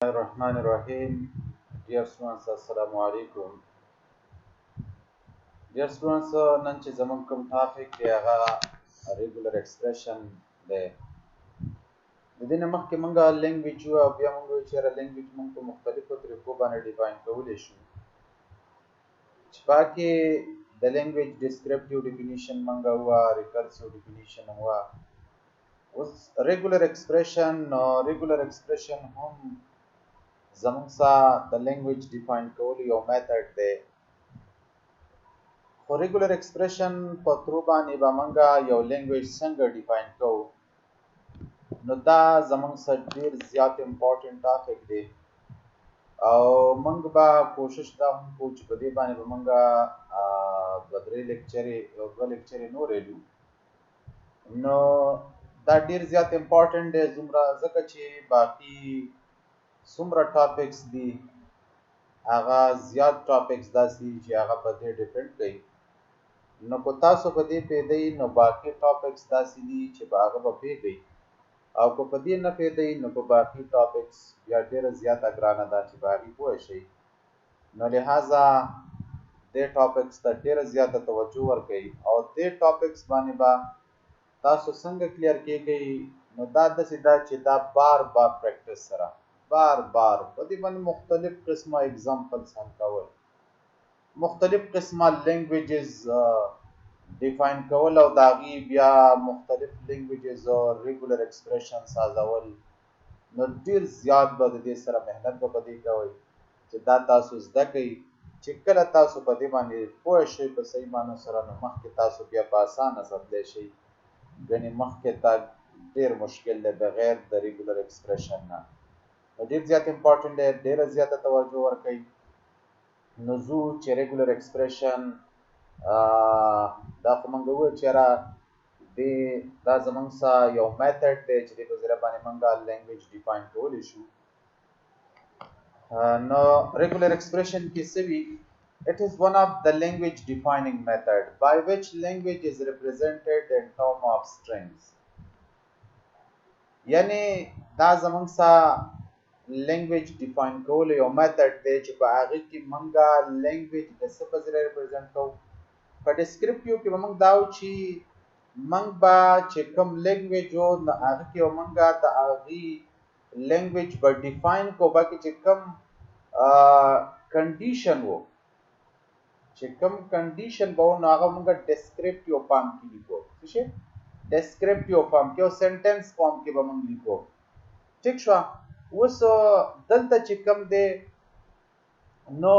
الرحمن الرحیم. Dear students, assalamu alaikum. Dear students, نن چې زموږ کوم ټاپک دی هغه ریګولر ایکسپریشن دی. د دې نه مخکې موږ لینګویج او بیا موږ وایو چې لینګویج موږ په مختلفو طریقو باندې ډیفاین کولی شو، چې پاکې د لینګویج ډسکرپټیو ډیفینیشن موږ وه، ریکرسیو ډیفینیشن وه. اوس ریګولر ایکسپریشن هم زموږ سره د لینګویج ډیفاین کولو یو میتھډ دی. خو ریګولر ایکسپریشن په ترو باندې به موږ یو لینګویج څنګه ډیفاین کوو، نو دا زموږ سره ډیر زیات امپورټنټ ټاپک دی او موږ به کوشش دا هم کوو چې په دې باندې به موږ دوه درې لیکچرې یو دوه لیکچرې نورې لو. نو دا ډیر زیات امپورټنټ دی ځکه چې باقي څومره ټاپکس دي هغه زیات ټاپکس داسې دي چې هغه په دې ډیپینډ کوي. نو که تاسو په دې پوهېدئ نو باقي ټاپکس داسې دي چې په هغه به پوهېږئ، او که په دې نه پوهېدئ نو په باقي ټاپکس بیا ډېره زیاته ګرانه ده چې په هغې پوه شئ. نو لہذا دې ټاپکس ته ډېره زیاته توجه ورکوئ او دې ټاپکس باندې به تاسو څنګه کلیر کېږئ، نو دا داسې ده چې دا بار بار پریکټس سره بار بار په دې باندې مختلف قسمه اگزامپلز حل کول، مختلف قسمه لینګویجز ډیفاین کول او د هغې بیا مختلف لینګویجز ریګولر ایکسپریشن سازول. نو ډېر زیات به د دې سره محنت به په دې کوئ چې دا تاسو زده کوئ، چې کله تاسو په دې باندې پوه شئ په صحیح معنو سره، نو مخکې تاسو بیا په اسانه سملی شئ. ګنې مخکې تګ ډېر مشکل دی بغیر د ریګولر ایکسپریشن نه. ډېر زیات امپورټنټ دی، ډېره زیاته توجه ورکوئ. نو ځو چې ریګولر ایکسپریشن دا خو موږ وویل چې دا زموږ سره یو میتھډ دی چې د په ذریعه باندې موږ لینګویج ډیفاین کولی شو. نو ریګولر ایکسپریشن کې څه وي؟ It is one of the language defining method by which language is represented in term of strings. یعنی دا زموږ سره لینګویج ډیفاین کولو یو میتھډ دی چې په هغې کې موږ لینګویج د څه په ذریعه ریپرزنټ کوو. په ډسکرپټیو کې به موږ دا وو چې موږ به چې کوم لینګویج و نو هغه کې به موږ د هغې لینګویج به ډیفاین کوو، بلکې چې کوم کنډیشن و، چې کوم کنډیشن به و نو هغه موږ ډسکرپټیو فارم کې لیکو. څه شی؟ ډسکرپټیو فارم کې او سنټنس فارم کې به موږ لیکو. ټیک شوه؟ اوس دلته چې کوم دی نو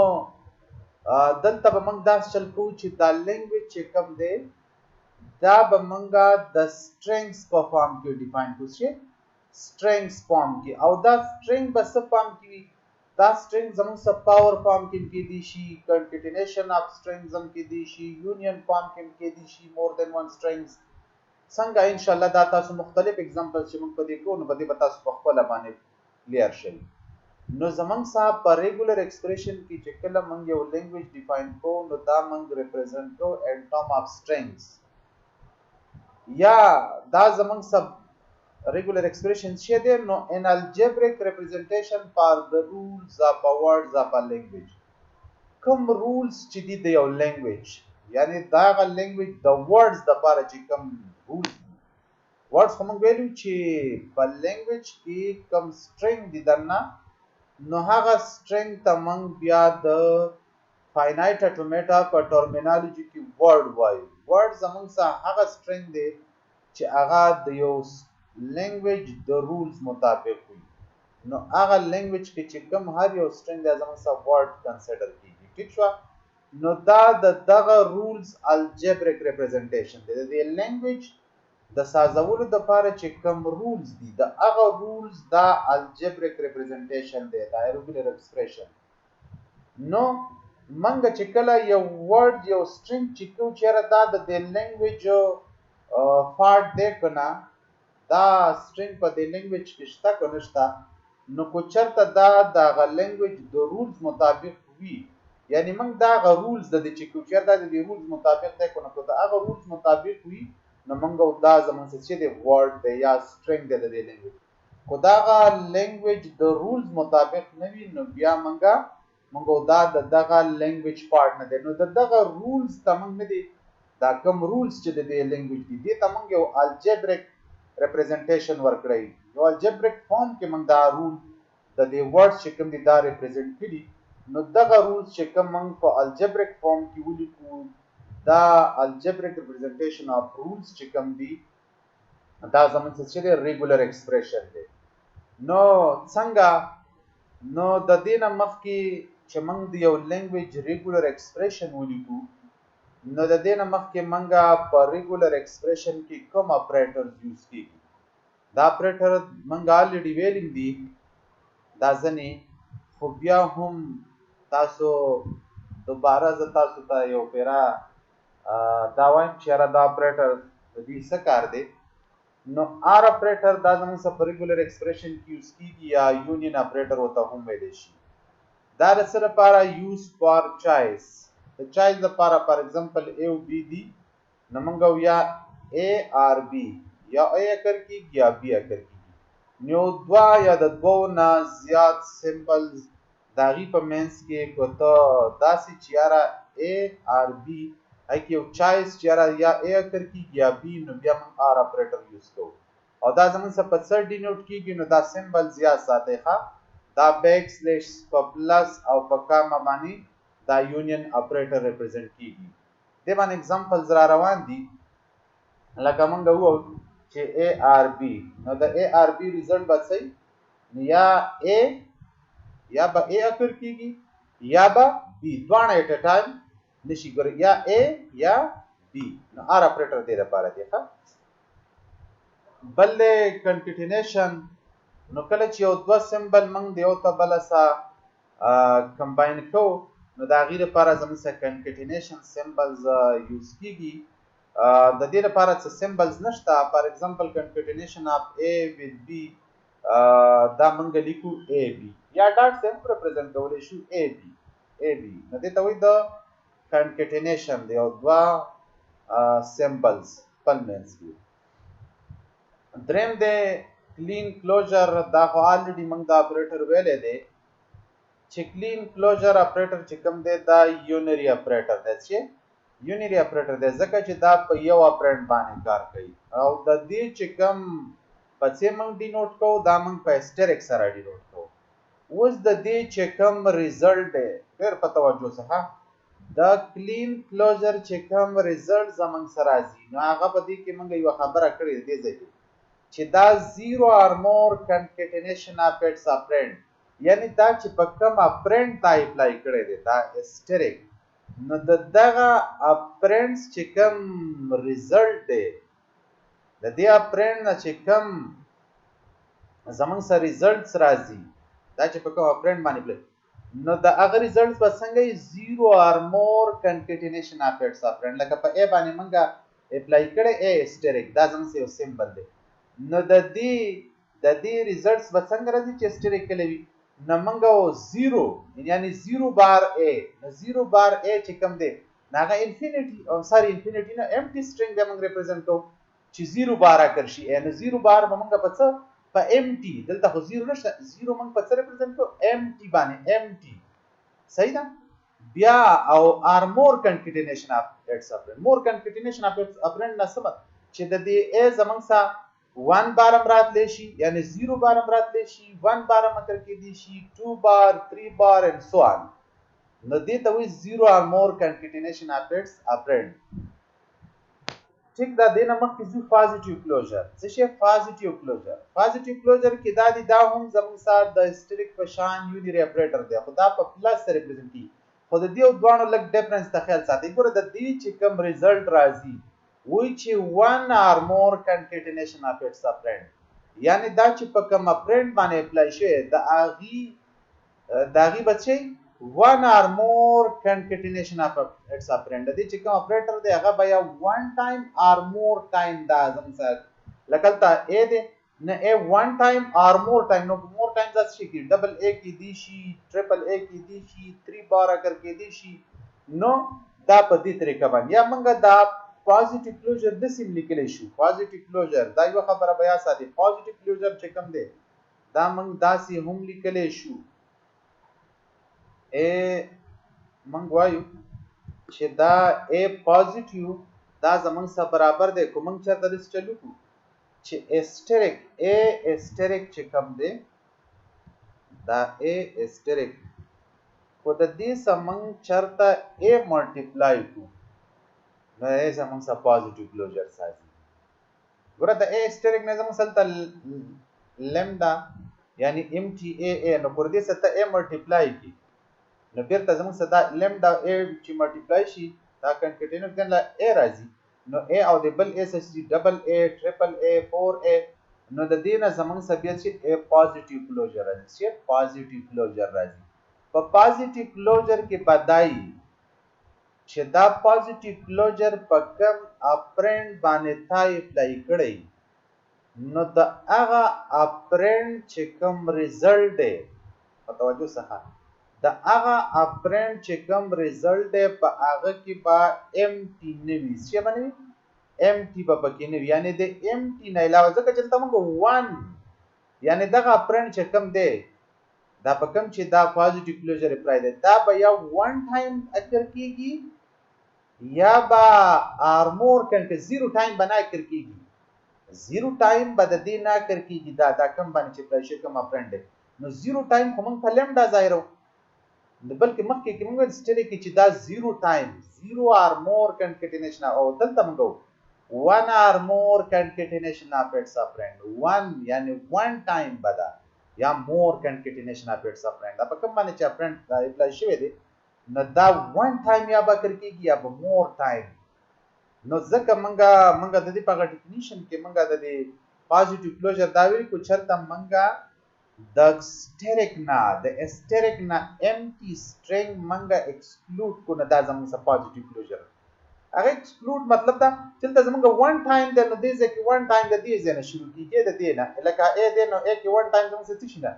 دلته به موږ داسې چل کوو چې دا لینګویج چې کوم دی دا به موږ د سټرنګز په فارم کې ډیفاین کوو. چې سټرنګز فارم کې، او دا سټرنګ به څه فارم کې وي؟ دا سټرنګ زموږ څه پاور فارم کې کېدی شي، کنکټینیشن اف سټرنګز هم کېدی شي، یونین فارم کې کېدی شي، مور دین ون سټرنګز. څنګه انشاءالله دا تاسو مختلف اگزامپل چې موږ په دې کوو نو په دې به تاسو په خپله باندې کلیر شئ. نو زموږ صاحب په ریګولر ایکسپریشن کې چې کله موږ یو لینګویج ډیفاین کوو نو دا موږ ریپرزنټ کوو ان ټرم اف سټرنګز، یا دا زموږ سب ریګولر ایکسپریشن څه دی؟ نو ان الجبریک ریپرزنټیشن فار د رولز اف ا ورډز اف ا لینګویج. کوم رولز چې دي د یو لینګویج، یعنی دا هغه لینګویج د ورډز دپاره چې کوم رولز دي. ورډز خو موږ ویلو چې په لینګویج کې کوم سټرنګ دي دننه، نو هغه سټرنګ ته موږ بیا د فاینایټ اټومیټا په ټرمینالوجي کې ورډ وایو. ورډ زموږ څخه هغه سټرنګ دی چې هغه د یو لینګویج د رولز مطابق وي. نو هغه لینګویج کې چې کوم هر یو سټرنګ دی زموږ څخه ورډ کنسیډر کیږي. ټیک شوه؟ نو دا د دغه رولز الجبریک ریپرزنټیشن دی. د دې لینګویج د سازولو دپاره چې کوم رولز دي د هغه رولز دا الجبریک ریپرزنټیشن دی، دا ریګولر ایکسپریشن. نو موږ چې کله یو ورډ یو سټرنګ چې کوو چېرې دا د دې لینګویج پارټ دی که نه، دا سټرنګ په دې لینګویج کې شته که نه شته، نو که چېرته دا د هغه لینګویج د رولز مطابق وي، یعنی موږ دا هغه رولز د دې چې کوو چېرې دا د دې رولز مطابق دی که نه، که د هغه رولز مطابق وي نو موږ دا زموږ څه دی ورډ دی یا سټرنګ دی د دې لینګویج. خو دغه لینګویج د رولز مطابق نه وي نو بیا موږ دا دغه لینګویج پارت نه دی نو دغه رولز ته موږ نه دی دا کوم رولز چې د دې لینګویج دي دې ته موږ یو الجبریک ریپرزنټیشن ورکړی یو الجبریک فارم کې موږ دا رول د دې ورډ چې کوم دي دا ریپرزنټ کړي نو دغه رولز چې کوم موږ په الجبریک فارم کې ولیکو دا الجبریک ریپرزنټیشن اف رولز چې کوم دي دا زموږ څه دی ریګولر ایکسپریشن دی نو څنګه نو د دې نه مخکې چې موږ د یو لینګویج ریګولر ایکسپریشن ولیکو نو د دې نه مخکې موږ په ریګولر ایکسپریشن کې کوم اپریټرز یوز کیږي دا اپریټر موږ الریډي ویلیم دي دا ځنې خو بیا هم تاسو دوباره زه تاسو ته یو پیرا دا وایم چې یاره دا اپریټر د دې څه کار دی نو آر اپریټر دا زموږ څه په ریګولر ایکسپریشن کې یوز کیږي یا یونین اپریټر ورته هم ویلی شي دا د څه لپاره یوز فار چایس د چایس لپاره فار ایگزامپل اے او بی دي نو موږ یا اے آر بی یا اے اکر کیږي یا بی اکر کیږي نو دوا یا د دوو نه زیات سمبلز د هغې په منځ کې که ته داسې چې یاره اے آر بی هغې کې یو چایس چې یاره یا اے اکر کیږي یا بی نو بیا موږ آر اپریټر یوز کوو او دا زموږ څه په څه ډینوټ کیږي نو دا سمبل زیات ساتئ ښه دا بیک سلیش په پلس او په کامه باندې دا یونین اپریټر ریپرزنټ کیږي دې باندې اگزامپلز را روان دي لکه موږ ووایو چې اے آر بی نو د اے آر بی ریزلټ به څه یا اے یا به اے اکر کیږي یا به بی دواړه ایټ ا ټایم نشي ګورئ یا اے یا بی نو آر اپریټر دې لپاره دی ښه بل کنکټینیشن نو کله چې یو دوه سمبل موږ د یو ته بله سره کمباین کوو نو د هغې لپاره زموږ څه کنکټینیشن سمبلز یوز کیږي د دې لپاره څه سمبلز نشته فار ایگزامپل کنکټینیشن اف اے وذ بی دا موږ لیکو اے بی یا ډاټ سم ریپرزنټ کولی شو اے بی نو دې ته وایي د کنکټینیشن د یو دوه سمبلز خپل منځ کې دریم دی کلین کلوزر دا خو الریډي موږ دا اپریټر ویلی دی چې کلین کلوزر اپریټر چې کوم دی دا یونری اپریټر دی چې یونری اپریټر دی ځکه چې دا په یو اپرینټ باندې کار کوي او د دې چې کوم په څه موږ ډینوټ کوو دا موږ په اسټریک سره ډینوټ کوو اوس د دې چې کوم ریزلټ دی ډېر په توجه سره دا کلین کلوزر چې کوم ریزلټ زموږ سره راځي نو هغه په دې کې موږ یوه خبره کړې دې ځای کې چې دا زیرو آر مور کنکټینیشن اف اټس اپرینټ یعنی دا چې په کوم اپرینټ تا اپلای کړی دی دا اسټریک نو د دغه اپرینټس چې کوم ریزلټ دی د دې اپرینټ نه چې کوم زموږ سره ریزلټس راځي دا چې په کوم اپرینټ باندې اپلای نو د هغه ریزلټس به څنګه وي زیرو آر مور کنکټینیشن اف اټس اپرینټ لکه په اے باندې موږ اپلای کړی اے اسټریک دا زموږ یو سمبل دی نو د دې ریزلټس به څنګه راځي چې اسټریک کلی وي نو موږ زیرو یعنی زیرو بار اے نو زیرو بار اے چې کوم دی نو هغه انفینیټي انفینیټي نه امټي سټرینګ به موږ ریپرزنټ کوو چې زیرو بار اکر شي نو زیرو بار به موږ په څه په امټي دلته خو زیرو نشته زیرو موږ په څه ریپرزنټ کوو امټي باندې امټي صحیح ده بیا او ار مور کنکټینیشن اف اټس اپرینټ مور کنکټینیشن اف اټس اپرینټ نه څه چې د دې ا زموږ سره 1 بارم راتلی شي یعنی 0 بارم راتلی شي 1 بارم اکر کېدی شي 2 بار 3 بار and so on نو دې ته وایي 0 or more concatenation of its operand ټیک دا دې نه مخکې ځو پازیټیو کلوزر څه شی پازیټیو کلوزر کې دا دی دا هم زموږ سره د اسټریک په شان یونری اپریټر دی خو دا په پلس سره ریپرزنټ کیږي خو د دې دوانو لږ ډیفرنس ته خیال ساتئ ګوره د دې چې کوم ریزلټ راځي وایي چې 1 or more concatenation of its operand یعنی دا چې په کوم اپرینټ باندې اپلای شوی د هغې به څه 1 or more concatenation of its operand د دې چې کوم اپریټر دی هغه به یا 1 time or more time دا زموږ سره لکه هلته اے دی نه اے 1 time or more time نو more time دا څه کېږي ډبل اے کېدی شي ټریپل اے کېدی شي 3 بار اگر کېدی شي نو دا په دې طریقه باندې یا موږ دا پازیټیو کلوزر د سیم لیکلی شو پازیټیو کلوزر دا یو خبره بیا ساتي پازیټیو کلوزر چې کوم دی دا موږ داسې هم لیکلی شو ا موږ وایو چې دا ا پوزټیو دا زمونږ سره برابر دی کوم چرته د چلو کو چې اسټریک ا اسټریک چې کوم دی دا ا اسټریک خو د دې سمون چرته ا ملټیپلای کو نو ا زمونږ سره پوزټیو کلوجر سازي ګوره د ا اسټریک نه زمونږ سره لمدا یعنی ام ټي ا نو پر دې سره ا ملټیپلای کی نو بیرته زموږ سره دا لمدا ا چې ملټیپلای شي دا کنکټینټ کنه ا راځي نو ا او د بل اس چې ډبل ا ټریپل ا 4 ا نو د دې نه زموږ سره بیا چې ا پوزټیو کلوجر راځي چې پوزټیو کلوجر راځي په پوزټیو کلوجر کې بدای چې دا پوزټیو کلوجر په کوم اپرنت باندې تای اپلای کړی نو د هغه اپرنت چې کوم ریزلټ دی په توجه سره د هغه اپرنت چې کوم ریزلټ دی په هغه کې با ام ټی نوي څه باندې ام ټی په پکې نوي یعنی د ام ټی نه علاوه ځکه چې تاسو موږ 1 یعنی دغه اپرنت چې کوم دی دا په کوم چې دا پوزټیو کلوجر اپلای دی دا به یا 1 ټایم اکر کیږي یا با ارمور کنه 0 ټایم بنا اکر کیږي 0 ټایم بد دې نه اکر کیږي دا کوم باندې چې پرشر کوم اپرنت دی نو 0 ټایم کوم په لمدا ظاهرو بلکې مخکې کې موږ سټډي کې چې دا 0 ټایم 0 اور مور کنکټینیشن او دلته موږ 1 اور مور کنکټینیشن اف اټس فرند 1 یعنی 1 ټایم بدا یا مور کنکټینیشن اف اټس فرند په کوم باندې چې فرند دا اپلای شوی دی نو دا 1 ټایم یا به کر کېږي یا به مور ټایم نو ځکه موږ د دې په ډیفینیشن کې موږ د دې پوزټیو کلوجر دا ویل کو چرته موږ د اسټریک نه امټي سټرینګ منګه ایکسکلود کو نه دا زموږ سره پوزټیو کلوجر هغه ایکسکلود مطلب دا چې زموږ 1 ټایم د نو دې ځکه 1 ټایم د دې ځنه شروع کیږي د دې نه لکه ا دې نو ا کې 1 ټایم زموږ څه شي نه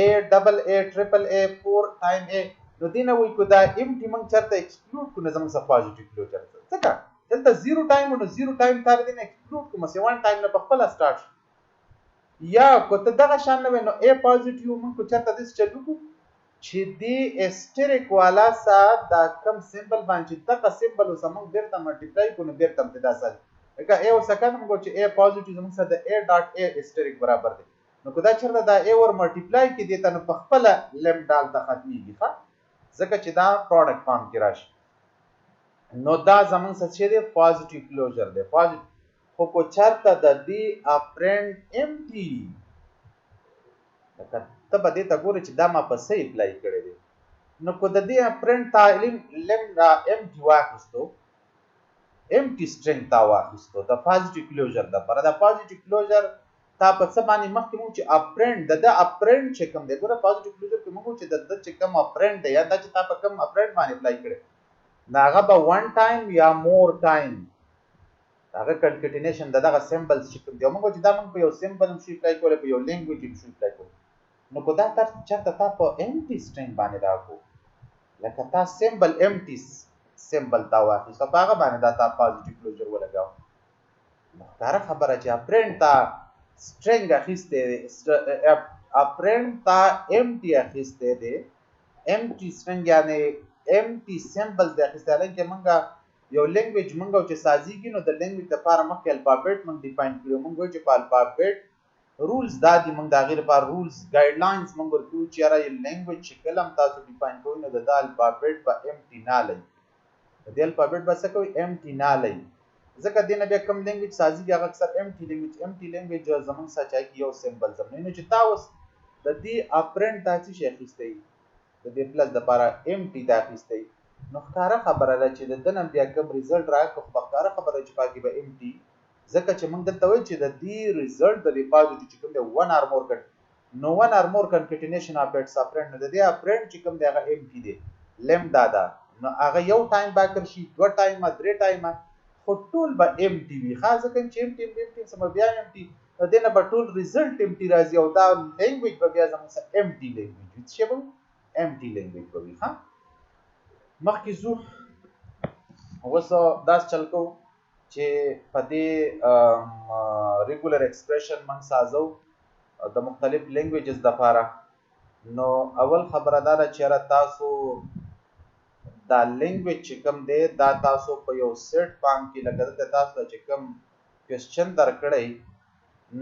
ا ډبل ا ټریپل ا 4 ټایم ا نو دې نه وای کو دا امټي منګ چرته ایکسکلود کو نه زموږ سره پوزټیو کلوجر څه دلته 0 ټایم نو 0 ټایم تر دې نه ایکسکلود کوم سه 1 ټایم نه په خپل سٹارټ یا کوته دغه شان نه نو ا پوزټیو مونږ کو چرته د چلو کو چې دی اسټریک والا سا دا کم سمبل باندې دغه سمبل زمونږ بیرته ملټیپلای کو نو بیرته امتدا سره لکه ا وسکه موږ چې ا پوزټیو زمونږ سره د ا ډاټ ا اسټریک برابر دی نو کدا چرته دا ا ور ملټیپلای کې دی ته په خپل لم ډال ته ختميږي ښه ځکه چې دا پروډکټ فارم کې راشي نو دا زمونږ سره چې دی پوزټیو کلوجر دی پوزټیو خو کو چرته د دې اپرنت امټي لکه ته به دې ته ګورې چې دا ما په څه اپلای کړی دی نو کو د دې اپرنت تعلیم لمدا امټي واخیستو امټي سټرینګ تا واخیستو د پوزټیو کلوجر د پر د پوزټیو کلوجر تا په څه باندې مخکې مو چې اپرنت د اپرنت چې کوم دی ګوره پوزټیو کلوجر کې موږ چې د چې کوم اپرنت دی یا دا چې تا په کوم اپرنت باندې اپلای کړی ناغه به 1 ټایم یا مور ټایم هغه کنکټینیشن دغه سمبلز چې کوم دی موږ چې دا موږ په یو سمبل هم شي اپلای کولای په یو لینګویج هم شي اپلای کولای نو کو دا تر چرته تا په امټي سټرینګ باندې دا کو لکه تا سمبل امټي سمبل تا واخی څه هغه باندې دا تا پوزټیو کلوجر ولګاو مختار خبره چې اپرنت تا سټرینګ اخیسته اپرنت تا امټي اخیسته دی امټي سټرینګ یعنی امټي سمبلز د اخیسته لکه موږ یو لینګویج مونږ چې سازيږي نو د لینګویج لپاره مخکې الفابet مونږ ډیفاین کړو مونږ چې په الفابet رولز د موږ د غیر لپاره رولز ګایډلاینز مونږ ورکو چې را یو لینګویج چې کلم تاسو ډیفاین کوئ نو د الفابet په امټي نه لای د الفابet بس کوي امټي نه لای ځکه د نه بیا کوم لینګویج سازيږي هغه اکثر امټي لینګویج زمونږ سچای کی یو سمبل زمونږ نو چې تاسو د دې اپرنت تاسو شي اخیستئ د دې پلس د لپاره امټي د اخیستئ نو ښکاره خبره ده چې د دنم بیا کوم ریزلټ راکړو خو ښکاره خبره چې پاکي به ام ټي ځکه چې موږ دلته وایو چې د دې ریزلټ د پوزټیو چې کوم دی 1 اور مور کټ نو 1 اور مور کنکټینیشن اف اټس فرند د دې فرند چې کوم دی هغه ام ټي دی لمدا دا نو هغه یو ټایم باکر شي 2 ټایم 3 ټایم خو ټول به ام ټي وي خاصه کوم چې ام ټي سم بیا ام ټي د دې نه به ټول ریزلټ ام ټي راځي او دا لینګویج به بیا زموږ ام ټي لینګویج چې به ام ټي لینګویج به وي ها مخکې زو وسو داس چل کو چې په دې ریګولر ایکسپریشن من سازو د مختلف لینګویجز د لپاره. نو اول خبره دا ده چې تاسو دا لینګویج چې کوم دی دا تاسو په یو سیټ پام کې لکه دلته تاسو چې کوم کوېسچن درکړی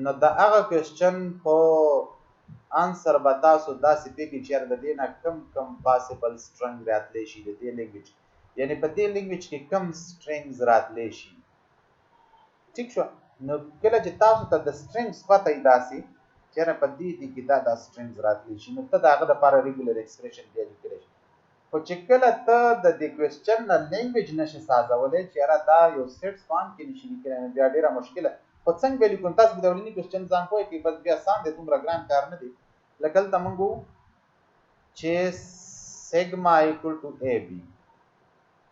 نو د هغه کوېسچن په انسر به تاسو داسې پیږي چې د دې نه کم پاسبل سټرنګ راتلی شي د دې لینګویج، یعنی په دې لینګویج کې کم سټرنګز راتلی شي. ټیک شو؟ نو کله چې تاسو ته د سټرنګز پته وي داسې چېرې په دې کې دا سټرنګز راتلی شي، نو ته د هغه لپاره ریګولر ایکسپریشن بیا لیکلی شي. خو چې کله ته د دې کوېسچن نه لینګویج نشي سازولی چې یاره دا یو سیټ فارم کې نشي لیکلی، نو بیا ډېره مشکله. خو څنګه به لیکو تاسو به د اولني کوېسچن ځان پوه کړئ، بس بیا آسان دی، دومره ګران کار نه دی. لکه دلته موږ وو چې سیګما ایکول ټو اے بي،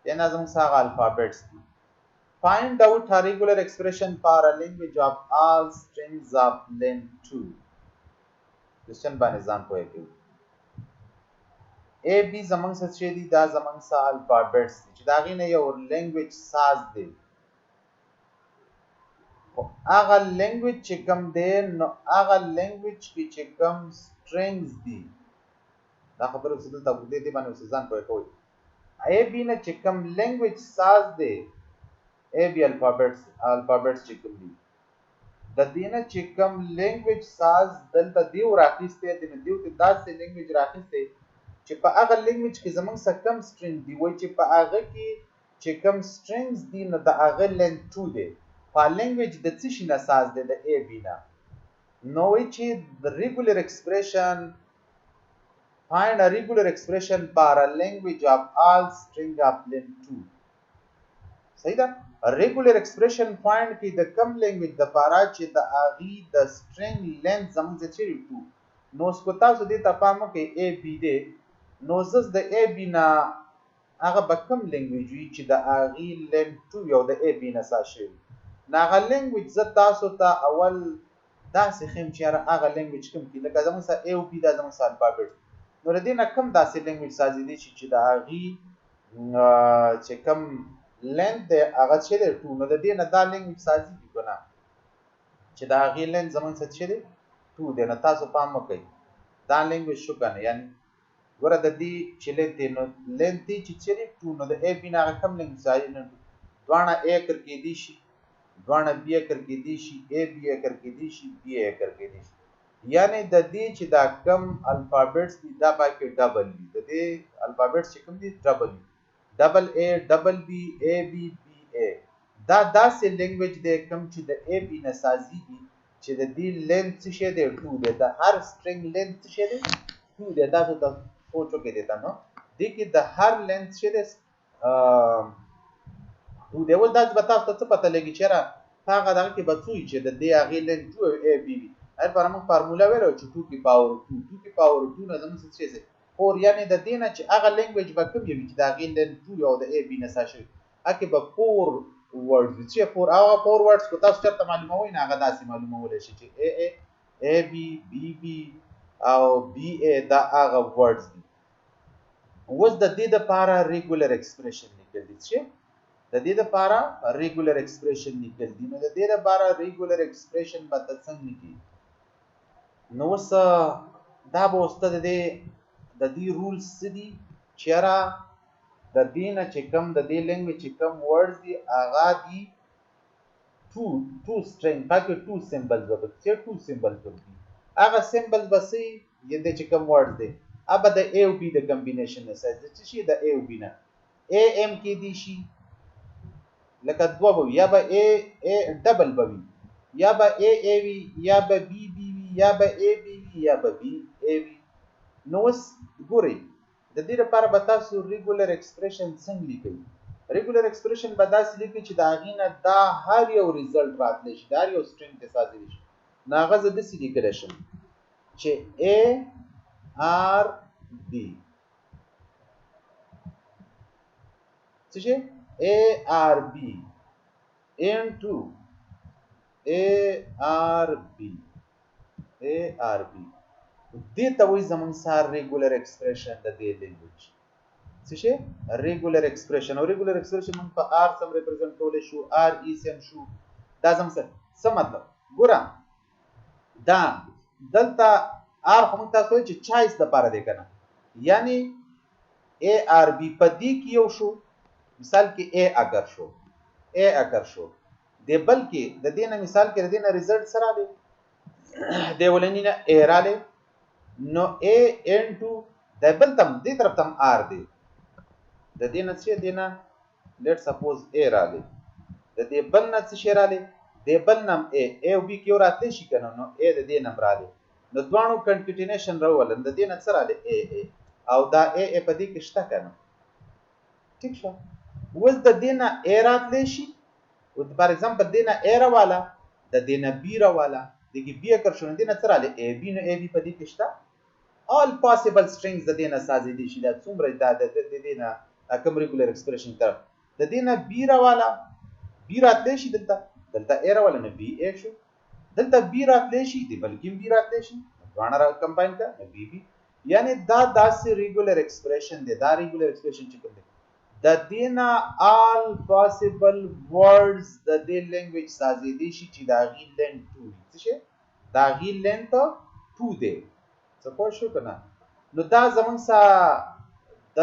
یعنې زموږ څه هغه الفابیټس دي. Find out a regular expression for a language of all strings of length 2. کوېسچن باندې ځان پوه کړئ. اے بی زمونږ څه چې دي دا زمونږ څه الفابیټس دي چې د هغې نه یو لینګویج ساز دی. خو هغه لینګویج چې کوم دی نو هغه لینګویج کې چې کوم سټرنګز دي دا خبره اوس دلته دې باندې اوس ځان پوه کوئ. اے بي نه چې کوم لینګویج ساز دی اے بي الفابیټس چې کوم دي د دې نه چې کوم لینګویج ساز دلته دیو راخیستی دی نو دیو ته داسې لینګویج راخیستی چې په هغه لینګویج کې زمونږ څه کم سټرنګ دی وایي چې په هغه کې چې کم سټرنګز دي نو د هغه لینګ 2 دی. په لینګویج د څه شي نه ساز دی؟ د اے بي نه. نو وایي چې د ریګولر ایکسپریشن find a regular expression for a language of all string of length 2. صحیح ده؟ ریګولر ایکسپریشن فایند کې د کم لینګویج د پاره چې د هغې د سټرنګ لینث زموږ څه چیرې 2. نو اوس که تاسو دې ته پام وکړئ اے بي دی نو زه د اے بي نه هغه به کوم لینګویج وي چې د هغې لینث 2 یو د اے بي نه ساز شوي. نو هغه لینګویج زه تاسو ته اول داسې ښیم چې هغه لینګویج کوم کړي لکه زموږ سره اے او بي دا زموږ سره الفابیټ نو د دې نه کوم داسې لینګویج سازېدی شي چې د هغې چې کوم لینث دی هغه چې دی 2 نو د دې نه دا لینګویج سازېږي که نه چې د هغې لینث زموږ څه چې دی 2 دی. نو تاسو پام وکړئ دا لینګویج شو که نه یعنې ګوره د دې چې لینث دی نو لینث دی چې چیرې 2 نو د اے بي نه هغه کوم لینګویج سازېږي دواړه اے اکر کېدی شي دواړه بي اکر کېدی شي اے بي اکر کېدی شي بي اکر کېدی شي یعنی د دې چې دا کم الفابیټس دي دا باقي ډبل وي د دې الفابیټس چې کوم دي ډبل وي ډبل اے ډبل بي اے بي بي اے دا داسې لینګویج دی کوم چې د اے بي نه سازېږي چې د دې لینث څه شی دی 2 دی د هر سټرنګ لینث څه شی دی 2 دی. تاسو ته سوچ وکړئ دې ته نو دې کې د هر لینث څه دی 2 دی. اوس داسې به تاسو ته څه پته لګي چې یاره په هغه دغه کې به څه وي چې د دې هغې لینث 2 اے بي وي پر موږ فارموله ویلو چې 2 کی پاور 2 کی پاور 2 نه زموږ څه شي 4 یعنی د دې نه چې هغه لینګویج به کوم وي چې د هغې لینث 2 او د اے بي نه ساز شوي هغې به 4 ورډز وي چې 4 هغه 4 ورډز که تاسو چېرته معلوموئ نه هغه داسې معلومولی شي چې اے بي بي بي او بي اے دا هغه ورډز دي. اوس د دې دپاره ریګولر ایکسپریشن لیکل دي چې د دې دپاره ریګولر ایکسپریشن لیکل دي نو د دې دپاره ریګولر ایکسپریشن به ته څنګه لیکي نو اوس دا به اوس ته د دې رولز څه دي چې یاره د دې نه چې کوم د دې لینګویج چې کوم ورډز دي هغه دي 2 سټرنګ پکې 2 سیمبلز به پکې 2 سیمبلز به دي هغه سیمبلز به څه یې د چې کوم ورډز دی هغه د اے او بي د کمبینیشن نه ساز څه شي د اے او بي نه اے ایم کېدی شي لکه دوه به وي یا به اے ډبل به وي یا به اے اے وي یا به بي بي وي یا به اے بي وي یا به بي اے وي. نو اوس ګورئ د دې لپاره به تاسو ریګولر ایکسپریشن څنګه لیکئ؟ ریګولر ایکسپریشن به داسې لیکئ چې د هغې نه دا هر یو ریزلټ راتلی شي د هر یو سټرنګ ته سازېدلی شي. نو هغه زه داسې لیکلی شم چې اے آر بي څه شی اے آر بي انټو اے آر بي اے آر بي دې ته وایي زموږ سره ریګولر ایکسپریشن د دې لینګویج څه شی ریګولر ایکسپریشن او ریګولر ایکسپریشن موږ په آر سم ریپرزنټ کولی شو آر ای سم شو دا زموږ څه مطلب ګوره دا دلته ار خو موږ تاسو چې چایس د پاره دی کنه یعنی اے آر بی په دې کې یو شو مثال کې اے اگر شو د بل کې د دې نه مثال کې د دې نه ریزلټ سره دی د ولنی نه ا رااله نو ا انټو د بل تم دې طرف تم ار دی د دې نه څه دی نه لیټ سپوز ا رااله د دې بل نه څه رااله د بل نم ا او بی کې راته شي کنه نو ا د دې نم رااله نو دوانو کنټینیوشن راول د دې نه څه رااله ا او دا ا په دې کې شته کنه ٹھیک شو وز د دې نه ا راتلی شي او فار ایگزامپل دې نه ا راواله د دې نه بی راواله دغه بی اگر شونه دې نه څه رااله ا بی نو ا بی په دې کې شته all possible strings د دې نه سازیدي شي دا څومره د دې نه کوم ریګولر ایکسپریشن طرف د دې نه بی راواله بی راتلی شي دلته ا راواله نه بی ا شو دلته بی راتلی شي دی بلکې بی راتلی شي غاڼه را کمباین کا بی بی یعنی دا داسې ریګولر ایکسپریشن دی دا ریګولر ایکسپریشن چې کوم دی د دینا all possible words د دې لینګویج سازیدي شي چې دا غي لینث 2 څه دا غي لینث 2 دی څه پوه شو کنه نو دا زمون سا د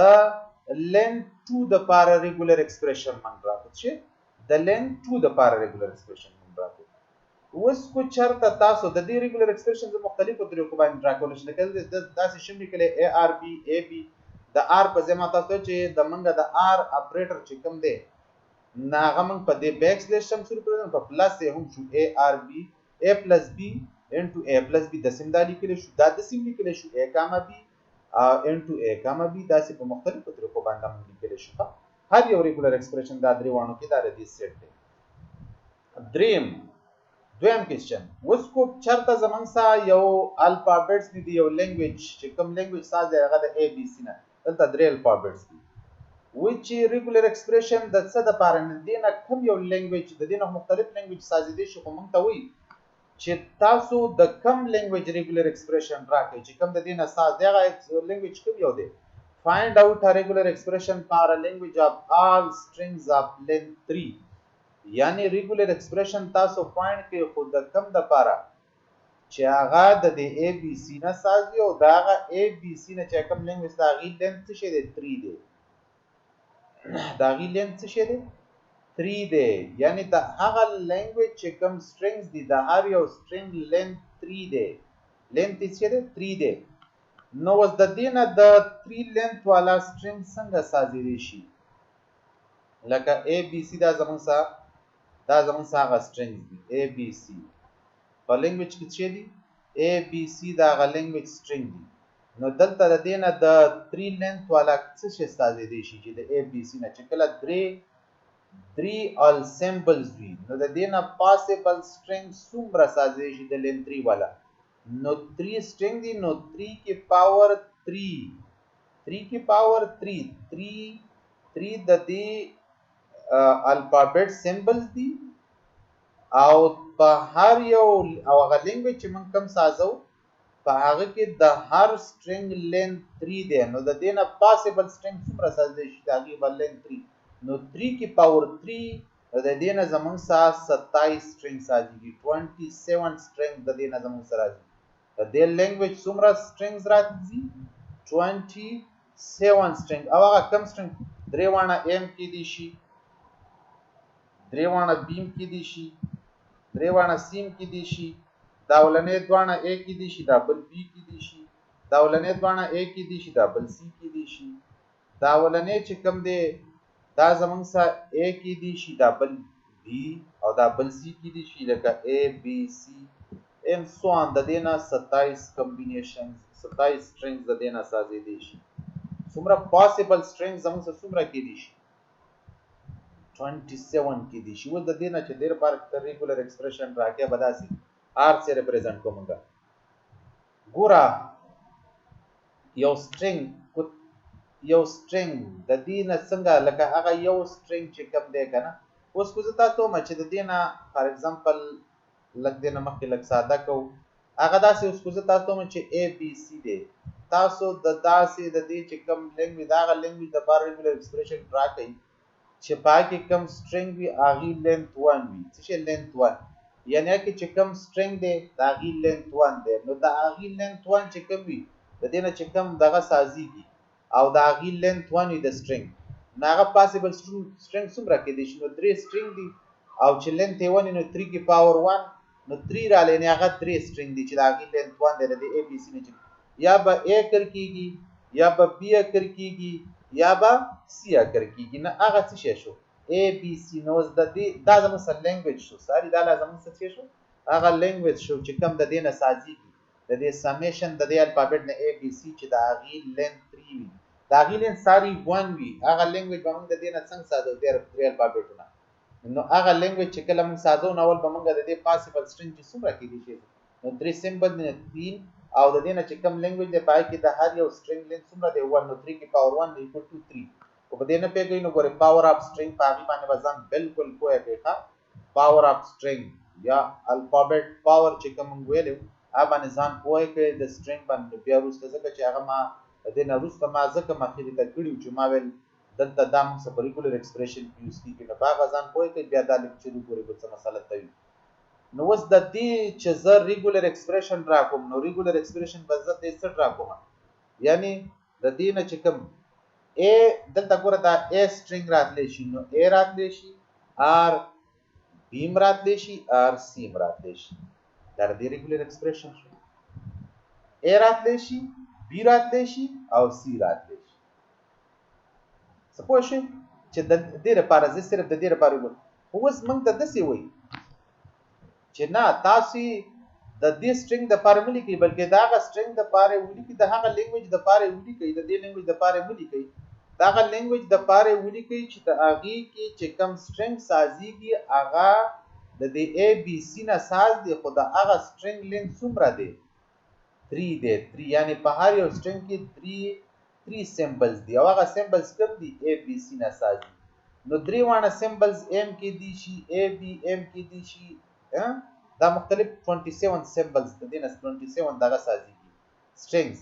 لینث 2 د پاره ریګولر ایکسپریشن من راځي چې د لینث 2 د پاره ریګولر ایکسپریشن من راځي اوس کو چرته تاسو د دې ریګولر ایکسپریشن د مختلفو طریقو باندې ډرا کول شي لکه داسې شمول کله ا ار بی ا بی د ار په ځما تاسو چې د منګه د ار اپریټر چې کوم دی ناغه من په دې بیک سلیش سم شروع کړو په پلس هم شو ا ار بی ا پلس بی انټو ا پلس بی د سیم دالی کې شو دا د سیم لیکل شو ا کاما بی انټو ا کاما بی دا سه په مختلفو طریقو باندې هم لیکل شو هر یو ریګولر ایکسپریشن دا درې وانو کې دا ردی سیټ دی دویم کوېسچن اوس کو چرته زمون سا یو الفابټس دي یو لینګویج چې کوم لینګویج ساز دی هغه د ا بی سی نه دلته درې الفابټس دي which regular expression د څه د پاره نه دی نه کوم یو لینګویج د دې نه مختلف لینګویج سازیدي شي خو مونږ ته وایي چې تاسو د کوم لینګویج ریګولر ایکسپریشن راکړئ چې کوم د دې نه ساز دی هغه لینګویج کوم یو دی find out a regular expression for a language of all strings of length 3 یعنی ریګولر ایکسپریشن تاسو فایند کې خود د کم د پاره چې هغه د ا بی سی نه سازي او دا هغه ا بی سی نه چې کوم لینګویج دا غي لینث څه دی 3 دی دا غي لینث څه دی 3 دی یعنی دا هغه لینګویج چې کوم سټرینګز دي دا هر یو سټرینګ لینث 3 دی لینث څه دی 3 دی نو وس د دینه د 3 لینث والا سټرینګ څنګه سازي دي شي لکه ا بی سی دا زمون ساغه سټرینګز دي ا بی سی په لینګویج کې څه دي ا بی سی دا غ لینګویج سټرینګ دي نو دلته د دینه د 3 لینث والا څه شي سازي دي شي چې د ا بی سی نه چې کله 3 ال سمبلز وي نو د دینه پاسبل سټرینګ څومره سازي شي د لینث 3 والا نو 3 سټرینګ دي نو 3 کی پاور 3 کی پاور 3 د دې الفابet سمبلز دي او په هر یو او هغه لینګویج چې موږ کوم سازو په هغه کې د هر سټرینګ لینث 3 دی نو د دې نه پاسبل سټرینګ څومره سازي شي دا غي بل لینث 3 نو 3 کی پاور 3 د دې نه زمون سره 27 سټرینګ سازي 27 سټرینګ د دې نه زمون سره راځي د دې لینګویج څومره سټرینګز راځي 27 سټرینګ او هغه کم سټرینګ درې وانه ام کې دي شي درې وانه بیم کې دي شي درې وانه سیم کې دي شي دا ولنې دوانه ا کې دي شي دا بل بی کې دي شي دا ولنې دوانه ا کې دي شي دا بل سی کې دي شي دا ولنې چې کم دی دا زمونږ سره ا کې دي شي دا بل بی او دا بل سی کې دي شي لکه ا بی سی and so on د دې نه 27 کمبینیشنز 27 سټرینګز د دې نه سازي دي شي څومره پاسبل سټرینګز زموږ سره څومره کې دي شي 27 کې دي شي و د دې نه چې ډېر بار تر ریګولر ایکسپریشن راکې بداسي ار سره ریپرزینټ کومګه ګورا یو سټرینګ د دې نه څنګه لکه هغه یو سټرینګ چې کوم دی کنه اوس کو زه تاسو مچ د دې نه فار ایگزامپل لګ دینه مخکې لګ ساده کو هغه داسې اوس کو زه تاسو مچ ا بی سی دی تاسو د داسې د دې چې کوم لینګویج دا غ لینګویج د بار ریګولر ایکسپریشن ټرا کوي چې پای کې کوم سټرینګ وی اغي لینث 1 وی څه لینث 1 یعنی کې چې کوم string دی دا غي length 1 دی نو دا غي length 1 چې کوم وي د دې نه چې کوم دغه سازيږي او دا غي length 1 وي د string ناغه possible string څومره کې دي شنو 3 string دي او چې length 1 نو 3 کی پاور 1 نو 3 را لې نه هغه 3 string دي چې دا غي length 1 دی د a b c نه یا به a کر کیږي یا به b کر کیږي یا به c کر کیږي نه هغه څه شو a b c نو د دې دا زموږ سره لینګویج شو ساري دا لازم څه شو هغه لینګویج شو چې کوم د دې نه سازي د دې سمیشن د دې الفابet نه a b c چې دا غي length 3 وي دا غي length ساري 1 وي هغه لینګویج به موږ د دې نه څنګه ساده د الفابetونه نو هغه لینګویج چې کله موږ سازو نو ول به موږ د دې پاسیبل string چې څومره کې دي شي نو 3 سمبل نه 3 او د دې نه چې کوم لینګویج دی پای کې د هر یو string length څومره دی 1 نو 3 کی پاور 1 equal to 3 او په دې نه پیګې نو ګوره پاور اف string په هغه باندې وزن بالکل کوه پیخه پاور اف string یا الفابet پاور چې کوم ویلو هغه باندې ځان کوه کې د string باندې بیا وروسته ځکه چې هغه ما د دې نه وروسته ما ځکه مخې ته کړیو چې ما ویل دلته دام څه ریګولر ایکسپریشن یوز کیږي نو هغه ځان کوه کې بیا د لیکچر ګوري په څه مسله ته نو وس د دې چې زه ریګولر ایکسپریشن را کوم نو ریګولر ایکسپریشن به زه د څه را کوم یعنی د دې نه چې کوم a دلته ګوره دا a string راتلی شي نو a راتلی شي r b راتلی شي r c راتلی شي دا د ریګولر ایکسپریشن شو a راتلی شي b راتلی شي او c راتلی شي سپوږ شي چې د دې لپاره زه صرف د دې لپاره وګورم اوس موږ ته دسي وایي چې نه تاسو د دې string د لپاره ملي کوي بلکې دا غ string د لپاره ولي کوي د هغه لینګویج د لپاره ولي کوي د دې لینګویج د لپاره ملي کوي دا غ لینګویج د لپاره ولي کوي چې د اغي کې چې کوم string سازيږي هغه د دې a b c نه ساز دی خو د هغه string length څومره دی 3 دی 3 یعنی په هر یو string کې 3 symbols دی او هغه symbols کوم دي a b c نه سازي نو درې وانه symbols m کې دي شي a b m کې دي شي دا مختلف 27 symbols د دې نه 27 دغه سازي strings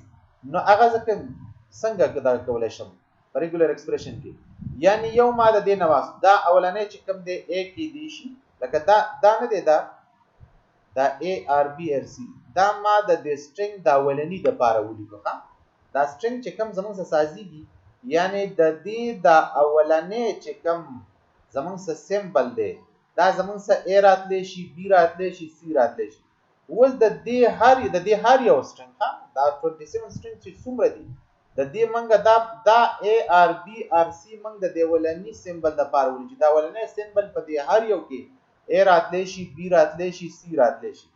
نو هغه ځکه څنګه دا کولای شم ریګولر ایکسپریشن کې یعنی یو ما د دې نواس دا اولنې چې کوم دی a کې دي شي لکه دا نه دی دا a r b r c دا ما د دې string دا اولنې د پاره ولیکو ها دا string چې کوم زموږ سره سازيږي یعنی د دې دا اولنې چې کوم زموږ سره سمبل دی دا زمون سره a راتلی شي b راتلی شي c راتلی شي ول د دې هر یو string ها دا 27 string چې څومره دي د دې منګه دا a r b r c منګ د ولنی سمبل د پاره ولې چې دا ولنی سمبل په دې هر یو کې a راتلی شي b راتلی شي c راتلی شي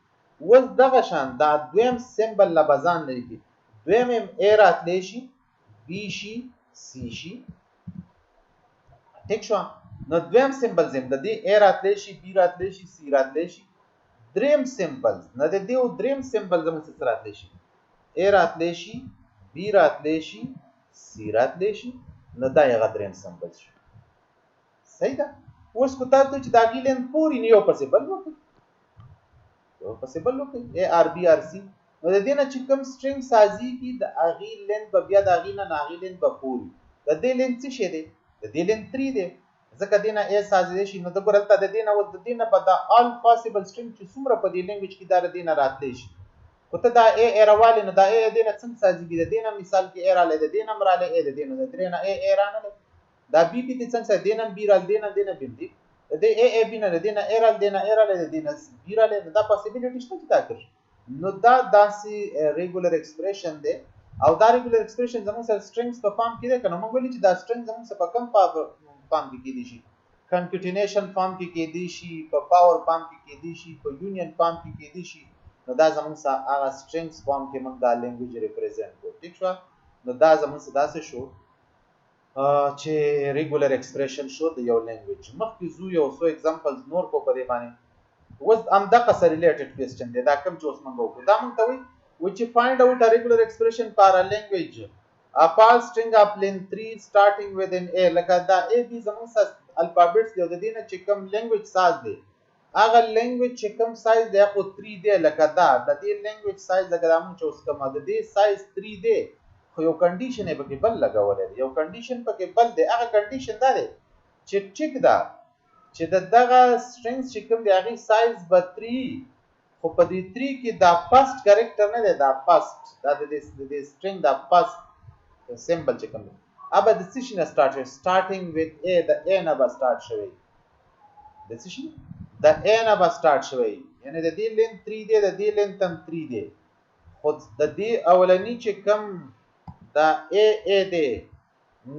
ول دغه شان دا دویم سمبل لبزان لري دویم a راتلی شي b شي c شي ټیک شو نو دویم سمبلز هم د دې a راتلی شي b راتلی شي c راتلی شي دریم سمبلز نه د دې دریم سمبل زموږ سره راتلی شي a راتلی شي b راتلی شي c راتلی شي نو دا یو دریم سمبل شي صحیح ده اوس کو تاسو چې دا ګیلن پوری نیو پاسبل وکړي a r b r c نو د دې نه چې کوم string سازي کی د اغي لین په بیا د اغي نه اغي لین په پوری د دې لین څه شه دی د دې لین 3 دی ځکه دینه a سازي شي نو د ګورلته د دینه و د دینه په دا all possible string چې څومره په دې لینګویج کې دا دینه راتلی شي خو ته دا a راواله نو دا a دینه څنګه سازيږي د دینه مثال کې a رااله د دینه مراله a د دینه د درنه a رانه دا b p څنګه سره دینه b رال دینه b دي د a b نه د دینه a رال دینه a رااله د دینه b رااله دا پاسبিলিټی شته چې دا کړ نو دا داسې ریګولر ایکسپریشن دی او دا ریګولر ایکسپریشن زموږ سره strings په فارم کې ده کنه موږ ویل چې دا string زموږ سره په کم فارم کې کېدی شي کنکټینیشن فارم کې کېدی شي په پاور فارم کې کېدی شي په یونین فارم کې کېدی شي نو دا زموږ سره هغه strings فارم کې موږ دا لینګویج ریپرزینټ کوو ٹھیک شو نو دا زموږ سره داسې شو چې ریګولر ایکسپریشن شو د یو لینګویج مخکې زو یو څو एग्जांपल्स نور کو په دې باندې was am دغه سره ریلیټډ کوېسچن دی دا کوم چې اوس موږ وکړو دا موږ ته وایي which find out a regular expression for a language a false string of length 3 starting with an a لکه دا a b زموږ سره الفابټس دی د دې نه چې کوم لینګویج ساز دی هغه لینګویج چې کوم سایز دی خو 3 دی لکه دا د دې لینګویج سایز لکه دا موږ چې اوس کوم د دې سایز 3 دی خو یو کنډیشن یې پکې بل لګولې دی یو کنډیشن پکې بل دی هغه کنډیشن دا دی چې ټیک دا چې دغه strings چې کوم دی هغه سایز به 3 خو په دې 3 کې دا فرست کریکټر نه دی دا فرست دا د دې string دا فرست سمبل چې کوم دی ابا د څه شي نه starting with a د a نه به start شوی د څه شي د a نه به start شوی یعنی د دې length 3 دی د دې length هم 3 دی خو د دې اولنی چې کوم دا a دی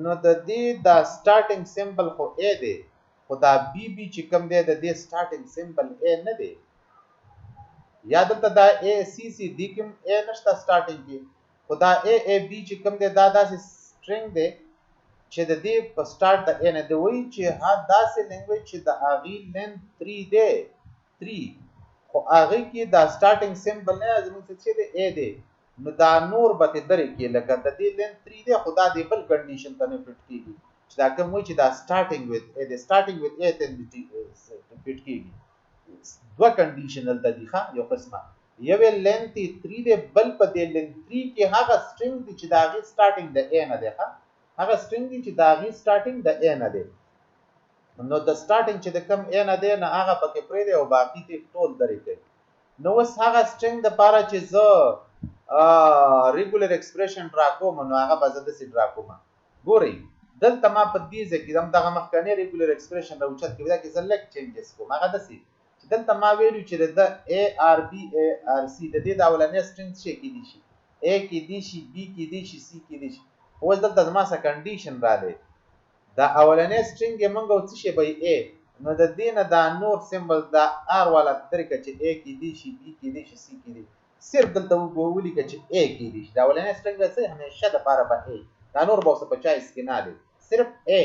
نو د دې دا starting symbol خو a دی خو دا بی بی چې کوم دی د دې سٹارټینګ سمبل ا نه دی یا دلته دا ا سی سی دی کوم ا نشته سٹارټینګ کې خو دا ا ا بی چې کوم دی دا داسې سټرینګ دی چې د دې په سٹارټ د ا نه دی وایي چې ها داسې لینګویج چې د هغې لینث 3 دی 3 خو هغې کې دا سٹارټینګ سمبل نه زموږ څه چې دی ا دی نو دا نور به ترې درې کې لکه د دې لینث 3 دی خو دا د بل کنډیشن ته نه فټ کېږي چې دا کوم وایي چې دا starting with a the starting with a ته فټ کېږي دوه کنډیشنل د دي ښه یو قسمه یوې لینث 3 دی بل په دې لینث 3 کې هغه string دی چې دا غي starting د a نه دی ښه هغه string دی چې دا غي starting د a نه دی نو د starting چې د کوم a نه دی نه هغه پکې پرې دی او باقي ته ټول درې کوي نو اوس هغه string د پاره چې زه ریګولر ایکسپریشن ډرا کوم نو هغه به زه داسې ډرا کوم ګورئ دلته ما په دې ځکه دم دغه مخکنی ریګولر ایکسپریشن راوچت کې دا کې سلیکټ چینجز کوم هغه داسې چې دلته ما ویلو چې د a r b a r c د دې د اولنې سټرینګ شي کې دي شي a کې دي شي b کې دي شي c کې دي شي اوس دلته زما سره کنډیشن راځي دا اولنې سټرینګ یې مونږ او څه شي به a نو د دې نه دا نور سمبل دا r والا طریقه چې a کې دي شي b کې دي شي c کې دي صرف دلته وګورئ چې a کې دي دا اولنې سټرینګ څه همیشه د پاره به a دا نور به څه 50 کې نه دي صرف a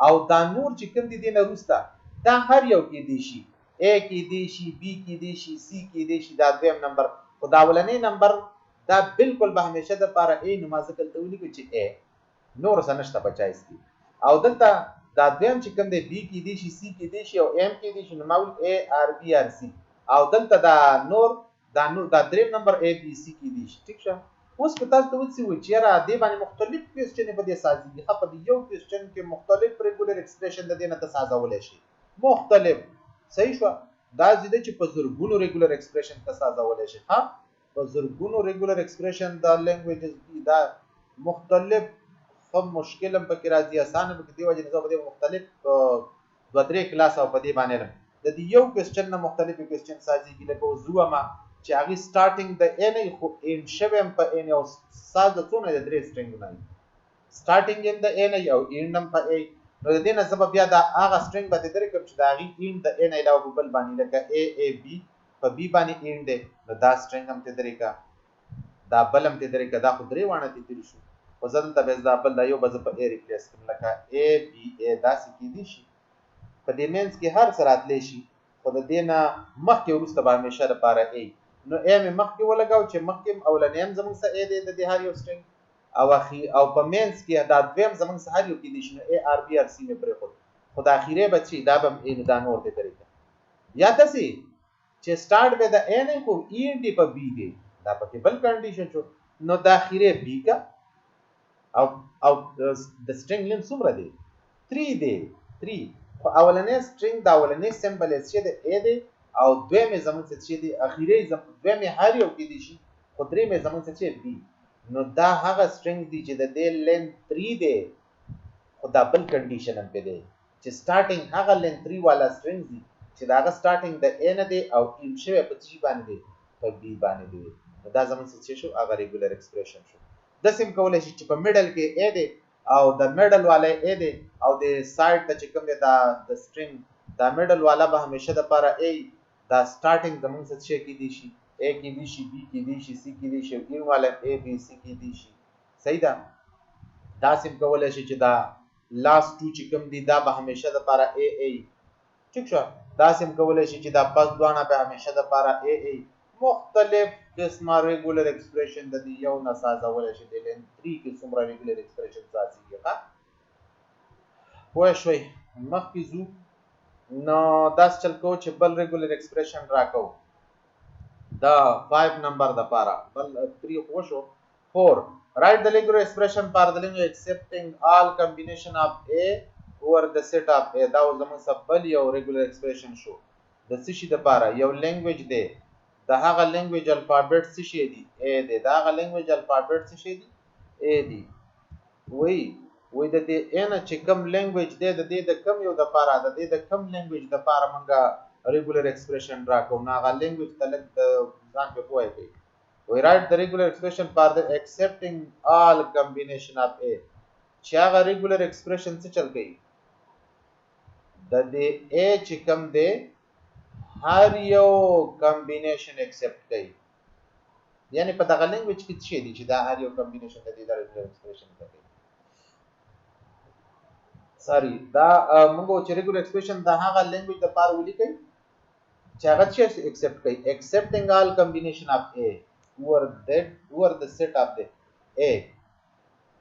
او دا نور چې کوم دي نه روستا دا هر یو کې دي شي a کې دي شي b کې دي شي c کې دي شي دا دویم نمبر خدا ولنې نمبر دا بالکل به همیشه د پاره a نمازه کولته ولیکو چې a نور سنشته 50 کې او دلته دا دویم چې کوم دی b کې دي شي c کې دي شي او m کې دي شي نو مول a r b r c او دلته دا نور دا دریم نمبر a b c کې دي شي ٹھیک شه اوس په تاسو ته وڅ وی چې را دې باندې مختلف کوېسچن په دې سازي په دې یو کوېسچن کې مختلف ریګولر ایکسپریشن د دې نه تسازول شي مختلف صحیح شو دا زیاده چې په زرګونو ریګولر ایکسپریشن تسازول شي ها په زرګونو ریګولر ایکسپریشن دا لینګویجز دا مختلف هم مشکل هم پکې راځي اسانه پکې دی وجه نه په دې مختلف دوه درې کلاس او په دې باندې د دې یو کوېسچن نه مختلف کوېسچن سازي کې لکه زوما چې هغه سٹارټینګ د a نه خو ان شوم په a نه او ساز د څونه د درې سټرینګ نه سٹارټینګ هم د a نه او اینډم په a نو د دې نه سبب بیا دا هغه سټرینګ به درې کوم چې دا هغه اینډ د a نه علاوه په بل باندې لکه a a b په b باندې اینډ ده نو دا سټرینګ هم ته درې کا دا بل هم ته درې کا دا خو درې وانه ته درې شو او ځل ته به دا بل دا یو بز په a ریپلیس کوم لکه a b a دا سکی دي شي په دې مینس کې هر سره اتلی شي خو د دې نه مخکې وروسته به همیشه لپاره a نو a مې مخکې ولګاو چې مخکې اولنې هم زموږ سره a دی د دې هر یو سټرینګ او اخی او په مینس کې دا دویم زموږ سره هر یو کې دي شنو a r b r c مې پرې خو خو د اخیره بچي دا به a دا نور دی طریقه یا تاسو چې سٹارټ به د a نه کو e n d په b دی دا پکې بل کنډیشن شو نو د اخیره b کا او د سټرینګ لین څومره دی 3 دی 3 خو اولنې سټرینګ دا اولنې سمبل چې د a دی او دویمه زمون څه چې دی اخیری دویمه هر یو کې دي شي خو درېمه زمون څه چې بي نو دا هغه سټرینګ دی چې د دې لین 3 دی خو دا بل کنډیشن هم دی چې سٹارټینګ هغه لین 3 والا سټرینګ دی چې دا هغه سٹارټینګ د a نه دی او ان شوی په چې باندې دی په b باندې دی دا زمون څه شو هغه ریګولر ایکسپریشن شو د سیم کولای شي چې په میډل کې a دی او د میډل والا a دی او د سایډ ته چې کوم دی دا د سټرینګ دا میډل والا به همیشه د لپاره a دا سٹارټینګ زمون څه شي کې دي شي a کې دي شي b کې دي شي c کې دي شي این والا a b c کې دي شي صحیح ده دا سیم کولای شي چې دا لاست ټو چې کوم دي دا به همیشه د لپاره a a ٹھیک شو دا سیم کولای شي چې دا پس دوانه به همیشه د لپاره a a مختلف قسمه ریګولر ایکسپریشن د دې یو نه سازول شي د لین 3 کې څومره ریګولر ایکسپریشن سازيږي ښه وای شوي مخکې زو نو داس چل کو چې بل ریګولر ایکسپریشن راکو دا 5 نمبر د پارا بل 3 خو شو 4 write the regular expression for the language accepting all combination of a over the set of a دا زمون سبل یو ریګولر ایکسپریشن شو د څه شي د پاره یو لینګویج دی د هغه لینګویج الفابet څه شي دی ا دی دا هغه لینګویج الفابet څه شي دی ا دی وای د دې ان چې کوم لینګویج دی د دې د کم یو د پاره د دې د کم لینګویج د پاره مونږه ریګولر ایکسپریشن راکو نه هغه لینګویج تلک ځان په پوهه کوي we write the regular expression for the accepting all combination of a چې هغه ریګولر ایکسپریشن څه چل کوي د دې a چې کوم دی هر یو کمبینیشن ایکسپټ کوي یعنی په دغه لینګویج کې څه دی چې دا هر یو کمبینیشن د دې د ریګولر ایکسپریشن کوي سوري دا موږ چې ریګولر ایکسپریشن د هغه لینګویج د پاره ولیکي چې هغه څه ایکسپټ کوي accepting all combination of a over the set of the a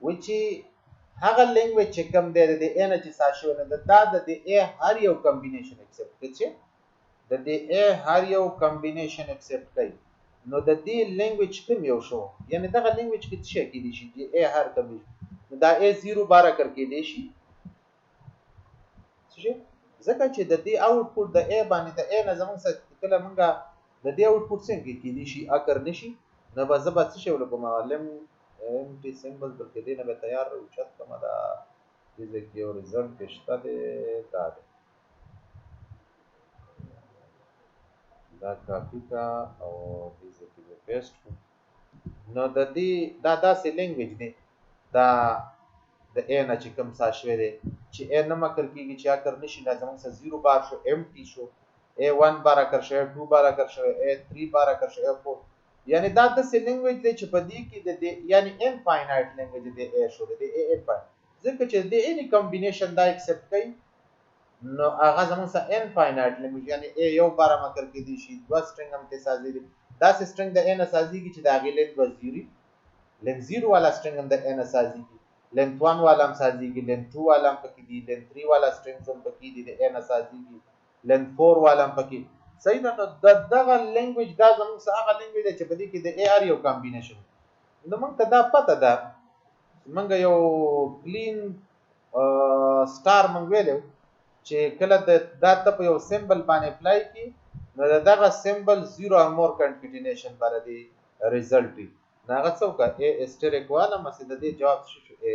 which هغه لینګویج چې کوم دی د a نه چې ساشو نه دا د a هر یو کمبینیشن ایکسپټ کوي د دې a هر یو کمبینیشن ایکسپټ کوي نو د دې لینګویج کوم یو شو یعنی دغه لینګویج کې څه کې دي شي د a هر کمبینیشن دا a 0 12 کړکې دي شي ځکه چې د دې آوټپوټ د a باندې د a نه زموږ څخه کله مونږه د دې آوټپوټ څنګه کېدی شي اکر نشي نه به زه به څه شی ولګم معلم empty symbol بلکې دې نه به تیار اوچت کومه دا دې کې یو رزلټ شته دا دا کاپی کا او دې کې به پیسټ نو د دې دا داسې لینګویج دی دا د a نه چې کوم ساشوي دی چې a نه مکر کیږي چې اکر نشي نه زموږ سره 0 بار شو empty شو a 1 بار اکر شو 2 بار اکر شو a 3 بار اکر شو 4 یعنی دا د لینګویج دی چې په دې کې د یعنی انفاینایټ لینګویج دی a شو دی a انفاینایټ ځکه چې د any combination دا ایکسپټ کوي نو هغه زموږ سره انفاینایټ لینګویج یعنی a یو بار مکر کې دي شي دوه سټرینګ هم ته سازي دي دا سټرینګ د a نه سازيږي چې دا غیلن وزيري لن 0 والا سټرینګ هم د a نه سازيږي length 1 والا هم سازيږي length 2 والا هم پکې دي length 3 والا strings هم پکې دي د a نه سازيږي length 4 والا هم پکې صحیح ده نو دغه لینګویج دا زموږ څخه هغه لینګویج چې په دې کې د a r یو کمبینیشن نو موږ ته دا پته ده موږ یو کلین سٹار موږ ویلو چې کله د داته په یو سمبل باندې اپلای کی نو دغه سمبل 0 or more concatenation باندې ریزلټ ناغه څوک ا اسټریک والا مسه د دې جواب شو ا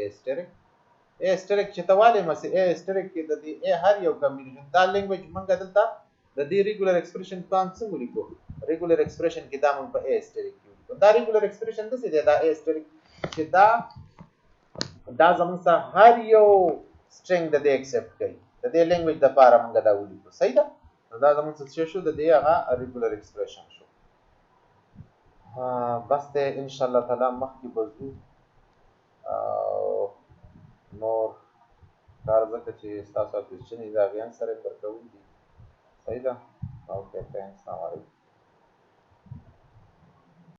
اسټریک چې تواله مسه ا اسټریک کې د دې هر یو کمبینیشن دا لینګویج مونږ دلته د دې ریګولر ایکسپریشن پلان څنګه لیکو ریګولر ایکسپریشن کې دا مونږ په ا اسټریک کې دا ریګولر ایکسپریشن څه دی دا ا اسټریک چې دا زموږ سره هر یو سټرینګ د دې ایکسپټ کوي د دې لینګویج د پاره مونږ دا ولیکو صحیح ده دا زموږ څه شو د دې هغه ریګولر ایکسپریشن شو بس ته ان شاء الله تعالی مخکې بزو نور کار زکه چې تاسو کوم چې نه دا غیان سره پر کوم دي صحیح ده اوکے ثانکس